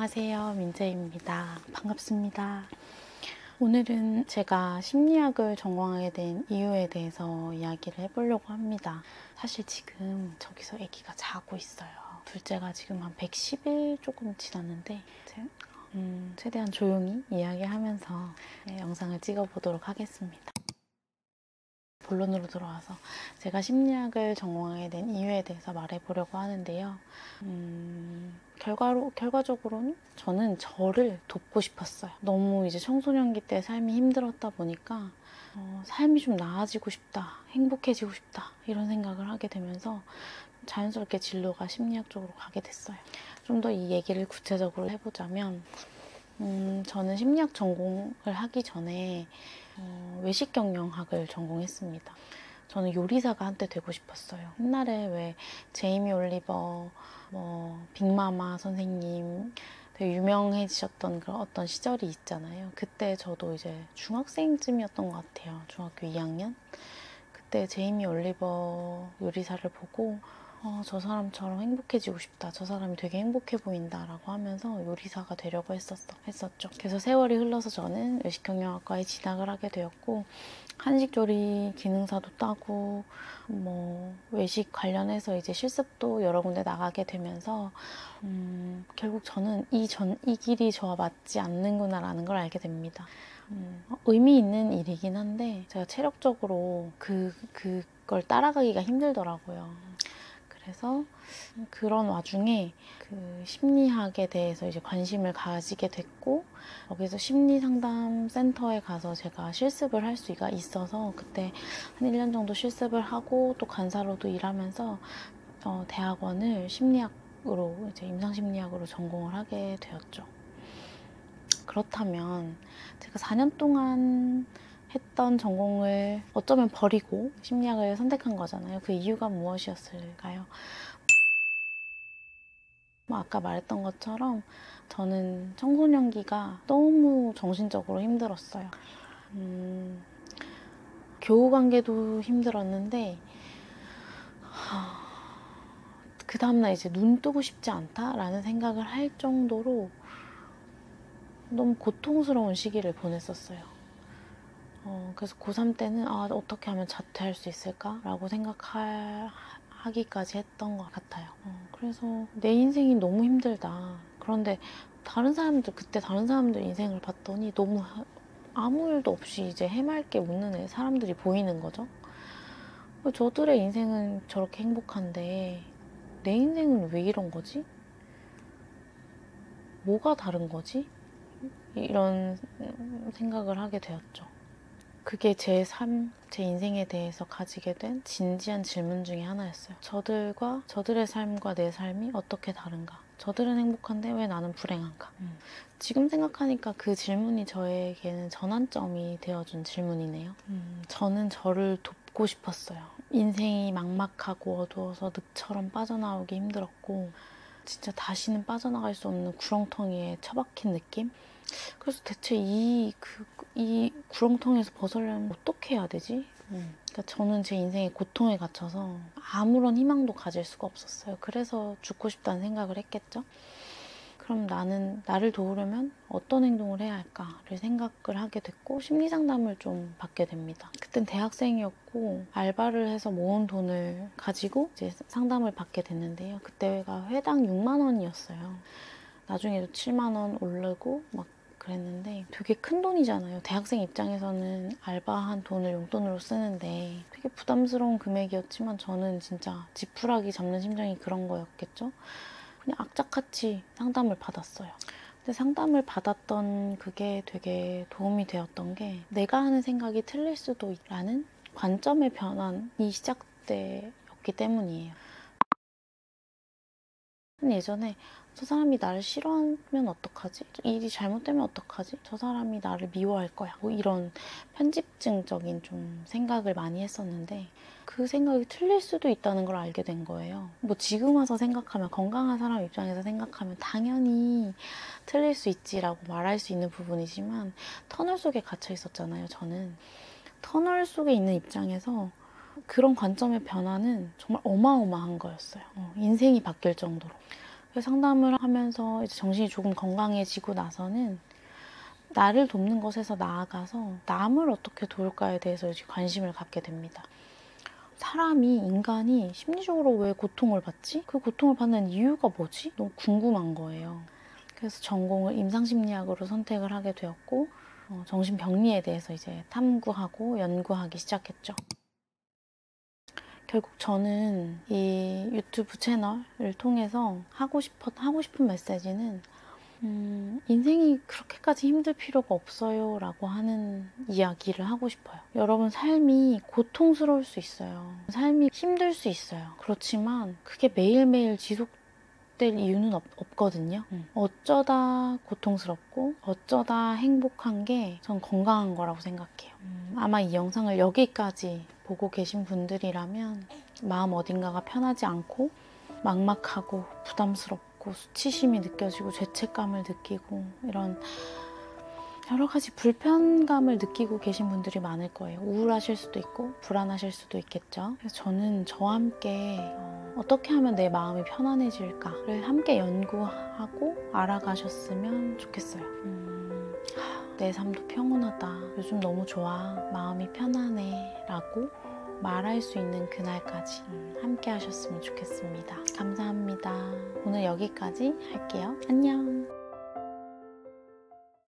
안녕하세요. 민재입니다. 반갑습니다. 오늘은 제가 심리학을 전공하게 된 이유에 대해서 이야기를 해보려고 합니다. 사실 지금 저기서 아기가 자고 있어요. 둘째가 지금 한 110일 조금 지났는데 최대한 조용히 이야기하면서 영상을 찍어보도록 하겠습니다. 본론으로 들어와서 제가 심리학을 전공하게 된 이유에 대해서 말해보려고 하는데요. 결과적으로는 저는 저를 돕고 싶었어요. 너무 이제 청소년기 때 삶이 힘들었다 보니까 삶이 좀 나아지고 싶다, 행복해지고 싶다 이런 생각을 하게 되면서 자연스럽게 진로가 심리학 쪽으로 가게 됐어요. 좀 더 이 얘기를 구체적으로 해보자면 저는 심리학 전공을 하기 전에 외식경영학을 전공했습니다. 저는 요리사가 한때 되고 싶었어요. 옛날에 왜 제이미 올리버, 빅마마 선생님 되게 유명해지셨던 그런 어떤 시절이 있잖아요. 그때 저도 이제 중학생쯤이었던 것 같아요. 중학교 2학년. 그때 제이미 올리버 요리사를 보고 저 사람처럼 행복해지고 싶다. 저 사람이 되게 행복해 보인다. 라고 하면서 요리사가 되려고 했었죠. 그래서 세월이 흘러서 저는 외식경영학과에 진학을 하게 되었고 한식조리 기능사도 따고 외식 관련해서 이제 실습도 여러 군데 나가게 되면서 결국 저는 이 길이 저와 맞지 않는구나 라는 걸 알게 됩니다. 의미 있는 일이긴 한데 제가 체력적으로 그걸 따라가기가 힘들더라고요. 그래서 그런 와중에 그 심리학에 대해서 이제 관심을 가지게 됐고 거기서 심리상담센터에 가서 제가 실습을 할 수가 있어서 그때 한 1년 정도 실습을 하고 또 간사로도 일하면서 대학원을 심리학으로 이제 임상심리학으로 전공을 하게 되었죠. 그렇다면 제가 4년 동안 했던 전공을 어쩌면 버리고 심리학을 선택한 거잖아요. 그 이유가 무엇이었을까요? 아까 말했던 것처럼 저는 청소년기가 너무 정신적으로 힘들었어요. 교우 관계도 힘들었는데 그 다음날 이제 눈 뜨고 싶지 않다라는 생각을 할 정도로 너무 고통스러운 시기를 보냈었어요. 그래서 고3 때는 어떻게 하면 자퇴할 수 있을까라고 생각하기까지 했던 것 같아요. 그래서 내 인생이 너무 힘들다. 그런데 그때 다른 사람들 인생을 봤더니 너무 아무 일도 없이 이제 해맑게 웃는 사람들이 보이는 거죠. 저들의 인생은 저렇게 행복한데 내 인생은 왜 이런 거지? 뭐가 다른 거지? 이런 생각을 하게 되었죠. 그게 제 인생에 대해서 가지게 된 진지한 질문 중에 하나였어요. 저들의 삶과 내 삶이 어떻게 다른가? 저들은 행복한데 왜 나는 불행한가? 지금 생각하니까 그 질문이 저에게는 전환점이 되어준 질문이네요. 저는 저를 돕고 싶었어요. 인생이 막막하고 어두워서 늪처럼 빠져나오기 힘들었고 진짜 다시는 빠져나갈 수 없는 구렁텅이에 처박힌 느낌? 그래서 대체 이 구렁텅이에서 벗어나려면 어떻게 해야 되지? 그러니까 저는 제 인생의 고통에 갇혀서 아무런 희망도 가질 수가 없었어요. 그래서 죽고 싶다는 생각을 했겠죠. 그럼 나를 도우려면 어떤 행동을 해야 할까를 생각을 하게 됐고 심리상담을 좀 받게 됩니다. 그땐 대학생이었고 알바를 해서 모은 돈을 가지고 이제 상담을 받게 됐는데요. 그때가 회당 6만 원이었어요. 나중에도 7만 원 오르고 막 그랬는데 되게 큰 돈이잖아요. 대학생 입장에서는 알바한 돈을 용돈으로 쓰는데 되게 부담스러운 금액이었지만 저는 진짜 지푸라기 잡는 심정이 그런 거였겠죠. 그냥 악착같이 상담을 받았어요. 근데 상담을 받았던 그게 되게 도움이 되었던 게 내가 하는 생각이 틀릴 수도 있다는 관점의 변환이 시작되었기 때문이에요. 예전에 저 사람이 나를 싫어하면 어떡하지? 일이 잘못되면 어떡하지? 저 사람이 나를 미워할 거야. 이런 편집증적인 좀 생각을 많이 했었는데 그 생각이 틀릴 수도 있다는 걸 알게 된 거예요. 지금 와서 생각하면 건강한 사람 입장에서 생각하면 당연히 틀릴 수 있지라고 말할 수 있는 부분이지만 터널 속에 갇혀 있었잖아요. 저는 터널 속에 있는 입장에서 그런 관점의 변화는 정말 어마어마한 거였어요. 인생이 바뀔 정도로. 상담을 하면서 이제 정신이 조금 건강해지고 나서는 나를 돕는 것에서 나아가서 남을 어떻게 도울까에 대해서 이제 관심을 갖게 됩니다. 사람이, 인간이 심리적으로 왜 고통을 받지? 그 고통을 받는 이유가 뭐지? 너무 궁금한 거예요. 그래서 전공을 임상심리학으로 선택을 하게 되었고 정신병리에 대해서 이제 탐구하고 연구하기 시작했죠. 결국 저는 이 유튜브 채널을 통해서 하고 싶은 메시지는 인생이 그렇게까지 힘들 필요가 없어요 라고 하는 이야기를 하고 싶어요. 여러분, 삶이 고통스러울 수 있어요. 삶이 힘들 수 있어요. 그렇지만 그게 매일매일 지속될 이유는 없거든요. 어쩌다 고통스럽고 어쩌다 행복한 게 전 건강한 거라고 생각해요. 아마 이 영상을 여기까지 보고 계신 분들이라면 마음 어딘가가 편하지 않고 막막하고 부담스럽고 수치심이 느껴지고 죄책감을 느끼고 이런 여러 가지 불편감을 느끼고 계신 분들이 많을 거예요. 우울하실 수도 있고 불안하실 수도 있겠죠. 그래서 저는 저와 함께 어떻게 하면 내 마음이 편안해질까를 함께 연구하고 알아가셨으면 좋겠어요. 내 삶도 평온하다. 요즘 너무 좋아. 마음이 편안해. 라고 말할 수 있는 그날까지 함께 하셨으면 좋겠습니다. 감사합니다. 오늘 여기까지 할게요. 안녕.